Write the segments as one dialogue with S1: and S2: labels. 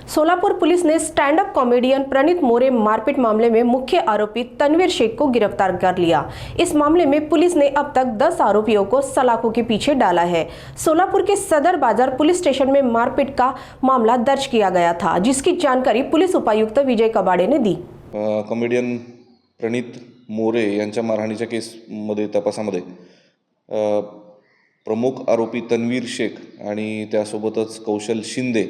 S1: Solapur police ने stand up comedian प्रणीत मोरे मारपीट मामले में मुख्य आरोपी तनवीर शेख को गिरफ्तार कर लिया। इस मामले में पुलिस ने अब तक 10 आरोपियों को सलाखों के पीछे डाला है। सोलापुर के सदर बाजार पुलिस स्टेशन में मारपीट का मामला दर्ज किया गया था, जिसकी जानकारी पुलिस उपायुक्त विजय कबाडे ने दी।
S2: कॉमेडियन प्रणीत मोरे यांच्या मारहाणीच्या केसमध्ये तपासामध्ये प्रमुख आरोपी तनवीर शेख आणि त्यासोबतच कौशल शिंदे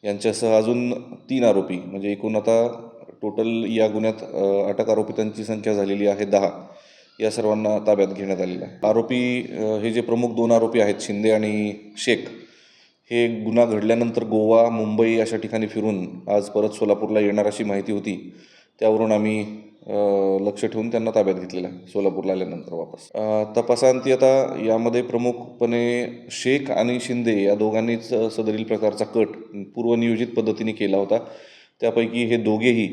S2: यांच्यासह अजून 3 आरोपी म्हणजे एकूण आता टोटल या गुन्ह्यात अटक आरोपितांची संख्या झालेली आहे 10। या सर्वांना ताब्यात घेण्यात आलेलं आहे। आरोपी हे जे प्रमुख 2 आरोपी आहेत शिंदे आणि शेख हे गुन्हा घडल्यानंतर गोवा मुंबई अशा ठिकाणी फिरून आज परत सोलापूरला येणार अशी माहिती होती। त्यावरून आम्ही लक्ष ठेवून त्यांना ताब्यात घेतलेलं आहे सोलापूरला आल्यानंतर वापस। तपासांती आता यामध्ये प्रमुखपणे शेख आणि शिंदे या दोघांनीच सदरील प्रकारचा कट पूर्वनियोजित पद्धतीने केला होता। त्यापैकी हे दोघेही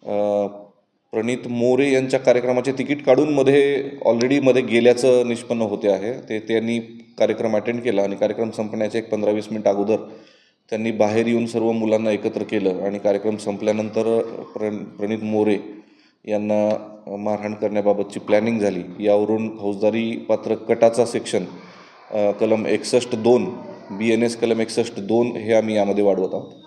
S2: प्रणीत मोरे यांच्या कार्यक्रमाचे तिकीट काढून ऑलरेडी मध्ये गेल्याचं निष्पन्न होते आहे। त्यांनी कार्यक्रम अटेंड केला आणि कार्यक्रम संपण्याच्या एक 15-20 मिनिट अगोदर त्यांनी बाहेर येऊन सर्व मुलांना एकत्र केलं आणि कार्यक्रम संपल्यानंतर प्रणीत मोरे यांना मारहाण करण्याबाबतची प्लॅनिंग झाली। यावरून फौजदारी पात्र कटाचा सेक्शन कलम 61(2) BNS कलम 61(2) हे आम्ही यामध्ये वाढवत आहोत।